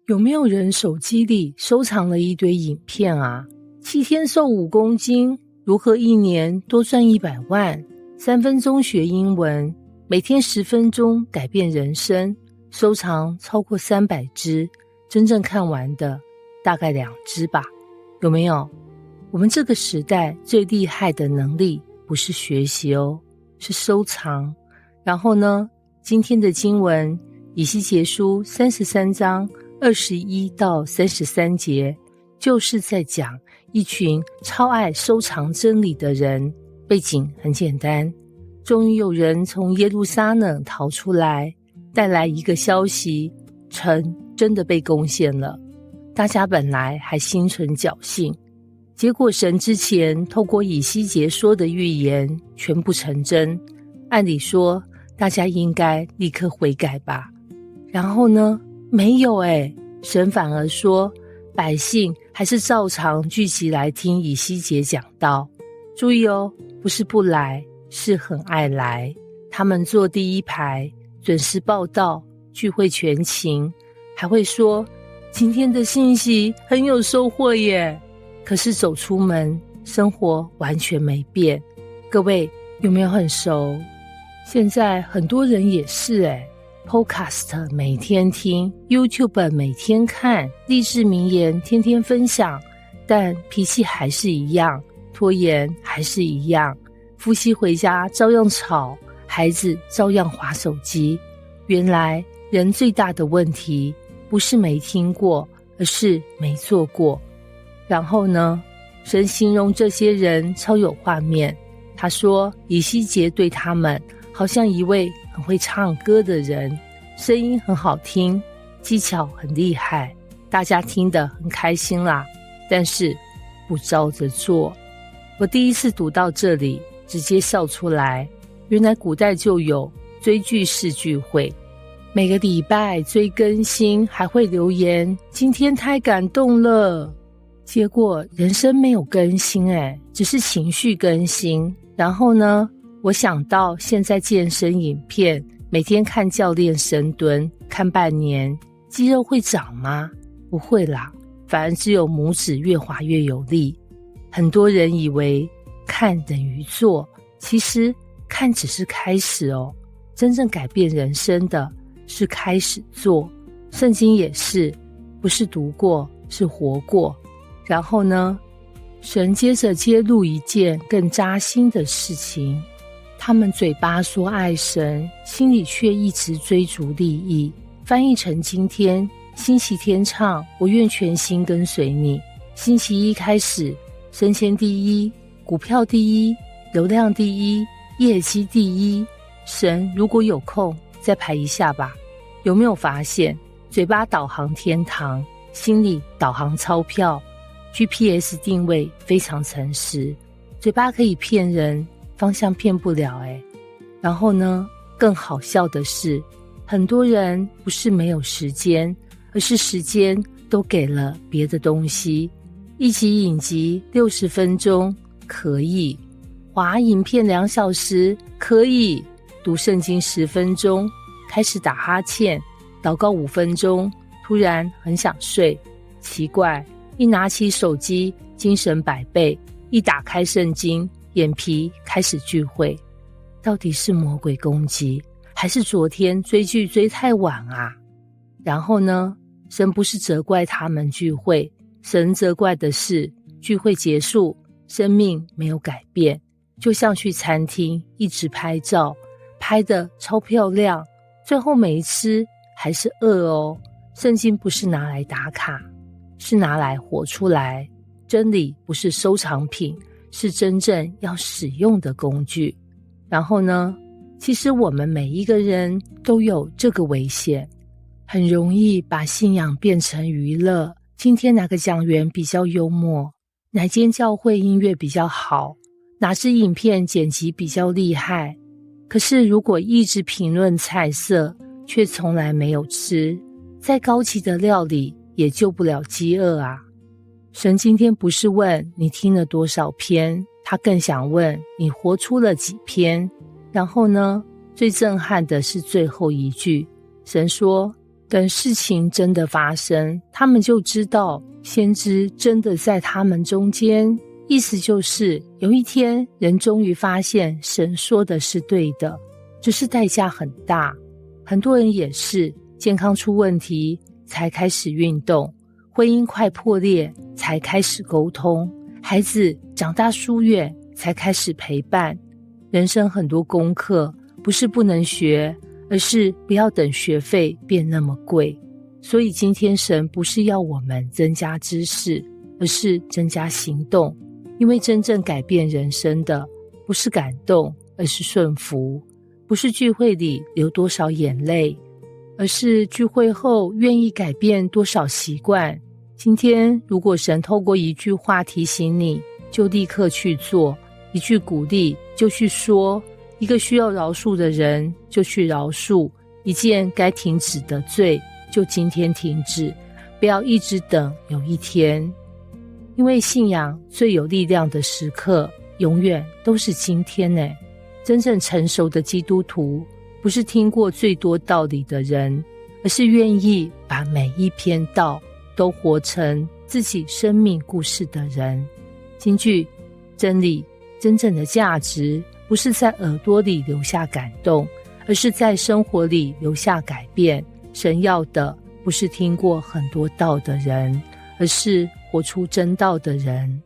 有沒有人手機裡收藏了一堆影片啊？7天瘦5公斤，如何1年多賺100萬？3分鐘學英文，每天10分鐘改變人生，收藏超過300支，真正看完的大概2支吧。有沒有？我們這個時代最厲害的能力不是學習哦，是收藏。然後呢，今天的經文以西結書33章21到33節，就是在講一群超愛收藏真理的人。背景很簡單，終於有人從耶路撒冷逃出來，帶來一個消息，城真的被攻陷了。大家本來還心存僥倖，結果神之前透過以西結說的預言全部成真。按理說大家應該立刻悔改吧。然後呢，沒有神反而說百姓還是照常聚集來聽以西結講道。注意哦，不是不來，是很愛來。他們坐第一排，準時報到，聚會全勤，還會說今天的信息很有收穫耶。可是走出門，生活完全沒變。各位有沒有很熟？現在很多人也是Podcast 每天聽， YouTube 每天看，勵志名言天天分享，但脾氣還是一樣，拖延還是一樣，夫妻回家照樣吵，孩子照樣滑手機。原來人最大的問題不是沒聽過，而是沒做過。然後呢，神形容這些人超有畫面，他說以西結對他們好像一位很會唱歌的人，聲音很好聽，技巧很厲害，大家聽得很開心啦，但是不照着做。我第一次讀到這裡，直接笑出來。原來古代就有追劇式聚會，每個禮拜追更新，還會留言今天太感動了。結果人生沒有更新只是情緒更新。然後呢，我想到現在健身影片，每天看教練深蹲，看半年，肌肉會長嗎？不會啦，反而只有拇指越滑越有力。很多人以為看等於做，其實看只是開始哦。真正改變人生的是開始做。聖經也是，不是讀過，是活過。然後呢，神接着揭露一件更扎心的事情，他們嘴巴說愛神，心裡卻一直追逐利益。翻譯成今天，星期天唱我願全心跟隨你，星期一開始升遷第一，股票第一，流量第一，業績第一。神如果有空再排一下吧。有沒有發現，嘴巴導航天堂，心裡導航鈔票， GPS 定位非常誠實，嘴巴可以騙人，方向騙不了然後呢，更好笑的是，很多人不是沒有時間，而是時間都給了別的東西。一集影集60分鐘可以，滑影片2小時可以，讀聖經10分鐘，開始打哈欠，禱告5分鐘，突然很想睡。奇怪，一拿起手機精神100倍，一打開聖經眼皮開始聚會。到底是魔鬼攻擊，還是昨天追劇追太晚啊？然後呢，神不是責怪他們聚會，神責怪的是聚會結束，生命沒有改變，就像去餐廳一直拍照，拍得超漂亮，最後沒吃還是餓哦。聖經不是拿來打卡，是拿來活出來。真理不是收藏品，是真正要使用的工具。然後呢，其實我們每一個人都有這個危險，很容易把信仰变成娛樂。今天哪個講員比較幽默，哪間教會音樂比較好，哪支影片剪輯比較厲害。可是如果一直評論菜色，卻從來沒有吃，再高級的料理也救不了飢餓啊。神今天不是問你聽了多少篇，他更想問你活出了幾篇。然後呢，最震撼的是最後一句，神說等事情真的發生，他們就知道先知真的在他們中間。意思就是有一天人終於發現神說的是對的，只是代價很大。很多人也是健康出問題才開始運動，婚姻快破裂才開始溝通，孩子長大疏遠才開始陪伴。人生很多功課不是不能學，而是不要等學費變那麼貴。所以今天神不是要我們增加知識，而是增加行動。因為真正改變人生的不是感動，而是順服；不是聚會裡流多少眼淚，而是聚會後願意改變多少習慣。今天如果神透過一句話提醒你，就立刻去做；一句鼓勵就去說；一個需要饒恕的人就去饒恕；一件該停止的罪就今天停止，不要一直等有一天。因為信仰最有力量的時刻永遠都是今天呢。真正成熟的基督徒不是聽過最多道理的人，而是願意把每一篇道都活成自己生命故事的人。金句：真理真正的價值不是在耳朵裡留下感動，而是在生活裡留下改变。神要的不是聽過很多道的人，而是活出真道的人。